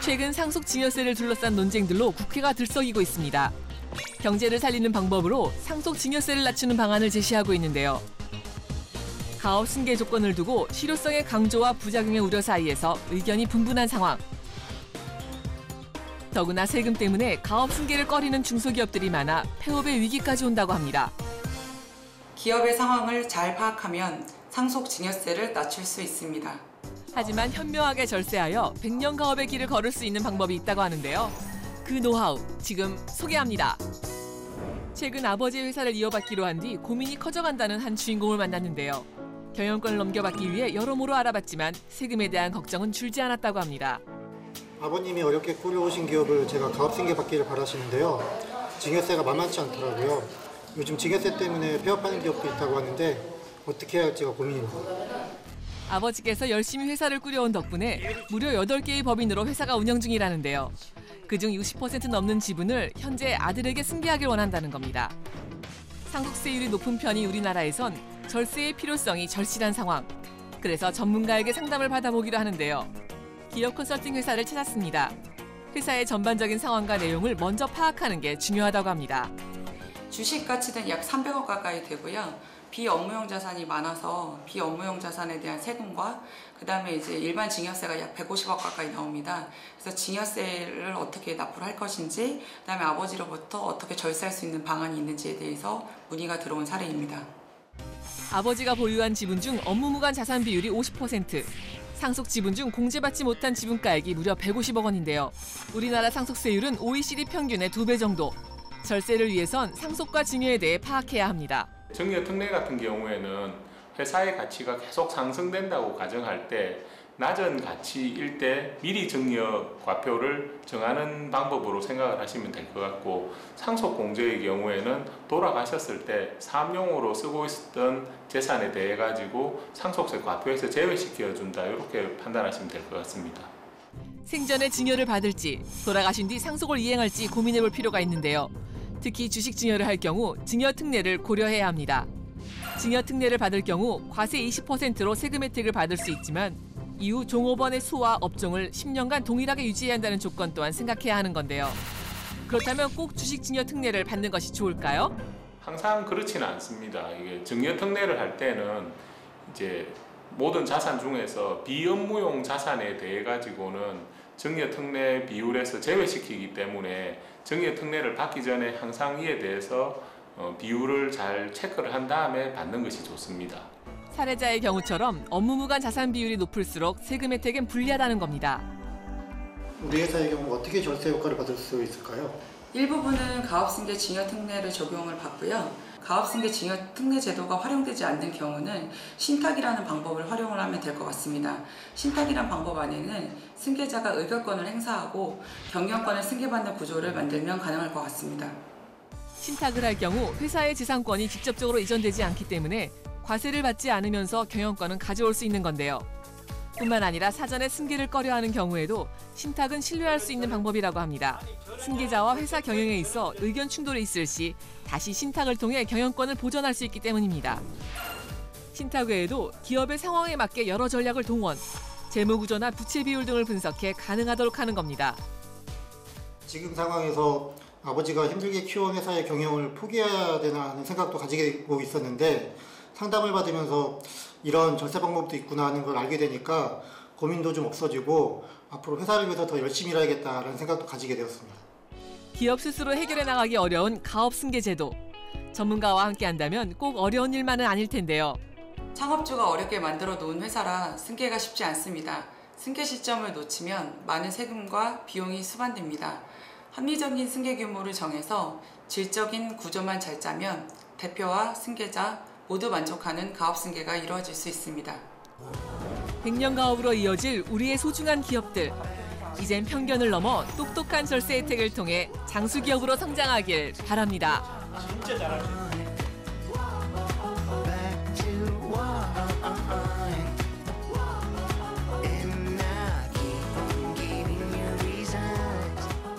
최근 상속증여세를 둘러싼 논쟁들로 국회가 들썩이고 있습니다. 경제를 살리는 방법으로 상속증여세를 낮추는 방안을 제시하고 있는데요. 가업 승계 조건을 두고 실효성의 강조와 부작용의 우려 사이에서 의견이 분분한 상황. 더구나 세금 때문에 가업 승계를 꺼리는 중소기업들이 많아 폐업의 위기까지 온다고 합니다. 기업의 상황을 잘 파악하면 상속증여세를 낮출 수 있습니다. 하지만 현명하게 절세하여 100년 가업의 길을 걸을 수 있는 방법이 있다고 하는데요. 그 노하우 지금 소개합니다. 최근 아버지의 회사를 이어받기로 한 뒤 고민이 커져간다는 한 주인공을 만났는데요. 경영권을 넘겨받기 위해 여러모로 알아봤지만 세금에 대한 걱정은 줄지 않았다고 합니다. 아버님이 어렵게 꾸려오신 기업을 제가 가업승계 받기를 바라시는데요. 증여세가 만만치 않더라고요. 요즘 증여세 때문에 폐업하는 기업도 있다고 하는데 어떻게 해야 할지가 고민입니다. 아버지께서 열심히 회사를 꾸려온 덕분에 무려 8개의 법인으로 회사가 운영 중이라는데요. 그중 60% 넘는 지분을 현재 아들에게 승계하길 원한다는 겁니다. 상속세율이 높은 편이 우리나라에선 절세의 필요성이 절실한 상황. 그래서 전문가에게 상담을 받아보기로 하는데요. 기업 컨설팅 회사를 찾았습니다. 회사의 전반적인 상황과 내용을 먼저 파악하는 게 중요하다고 합니다. 주식 가치는 약 300억 가까이 되고요. 비업무용 자산이 많아서 비업무용 자산에 대한 세금과 그다음에 이제 일반 증여세가 약 150억 가까이 나옵니다. 그래서 증여세를 어떻게 납부를 할 것인지, 그다음에 아버지로부터 어떻게 절세할 수 있는 방안이 있는지에 대해서 문의가 들어온 사례입니다. 아버지가 보유한 지분 중 업무무관 자산 비율이 50%, 상속 지분 중 공제받지 못한 지분가액이 무려 150억 원인데요. 우리나라 상속세율은 OECD 평균의 2배 정도. 절세를 위해선 상속과 증여에 대해 파악해야 합니다. 증여 특례 같은 경우에는 회사의 가치가 계속 상승된다고 가정할 때 낮은 가치일 때 미리 증여 과표를 정하는 방법으로 생각을 하시면 될 것 같고, 상속 공제의 경우에는 돌아가셨을 때 사업용으로 쓰고 있었던 재산에 대해 가지고 상속세 과표에서 제외시켜 준다, 이렇게 판단하시면 될 것 같습니다. 생전에 증여를 받을지 돌아가신 뒤 상속을 이행할지 고민해 볼 필요가 있는데요. 특히 주식 증여를 할 경우 증여 특례를 고려해야 합니다. 증여 특례를 받을 경우 과세 20%로 세금 혜택을 받을 수 있지만 이후 종업원의 수와 업종을 10년간 동일하게 유지해야 한다는 조건 또한 생각해야 하는 건데요. 그렇다면 꼭 주식 증여 특례를 받는 것이 좋을까요? 항상 그렇지는 않습니다. 이게 증여 특례를 할 때는 이제 모든 자산 중에서 비업무용 자산에 대해 가지고는 증여 특례 비율에서 제외시키기 때문에 증여 특례를 받기 전에 항상 이에 대해서 비율을 잘 체크를 한 다음에 받는 것이 좋습니다. 사례자의 경우처럼 업무무관 자산 비율이 높을수록 세금 혜택은 불리하다는 겁니다. 우리 회사의 경우 어떻게 절세 효과를 받을 수 있을까요? 일부분은 가업승계 증여 특례를 적용을 받고요. 가업승계 증여 특례 제도가 활용되지 않는 경우는 신탁이라는 방법을 활용을 하면 될 것 같습니다. 신탁이란 방법 안에는 승계자가 의결권을 행사하고 경영권을 승계받는 구조를 만들면 가능할 것 같습니다. 신탁을 할 경우 회사의 지상권이 직접적으로 이전되지 않기 때문에 과세를 받지 않으면서 경영권은 가져올 수 있는 건데요. 뿐만 아니라 사전에 승계를 꺼려하는 경우에도 신탁은 신뢰할 수 있는 방법이라고 합니다. 승계자와 회사 경영에 있어 의견 충돌이 있을 시 다시 신탁을 통해 경영권을 보전할 수 있기 때문입니다. 신탁 외에도 기업의 상황에 맞게 여러 전략을 동원, 재무구조나 부채 비율 등을 분석해 가능하도록 하는 겁니다. 지금 상황에서 아버지가 힘들게 키워온 회사의 경영을 포기해야 되나 하는 생각도 가지고 있었는데, 상담을 받으면서 이런 절세 방법도 있구나 하는 걸 알게 되니까 고민도 좀 없어지고 앞으로 회사를 위해서 더 열심히 일하겠다라는 생각도 가지게 되었습니다. 기업 스스로 해결해 나가기 어려운 가업 승계 제도. 전문가와 함께 한다면 꼭 어려운 일만은 아닐 텐데요. 창업주가 어렵게 만들어 놓은 회사라 승계가 쉽지 않습니다. 승계 시점을 놓치면 많은 세금과 비용이 수반됩니다. 합리적인 승계 규모를 정해서 질적인 구조만 잘 짜면 대표와 승계자 모두 만족하는 가업 승계가 이루어질 수 있습니다. 100년 가업으로 이어질 우리의 소중한 기업들. 이젠 편견을 넘어 똑똑한 절세 혜택을 통해 장수 기업으로 성장하길 바랍니다. 진짜 잘하시네.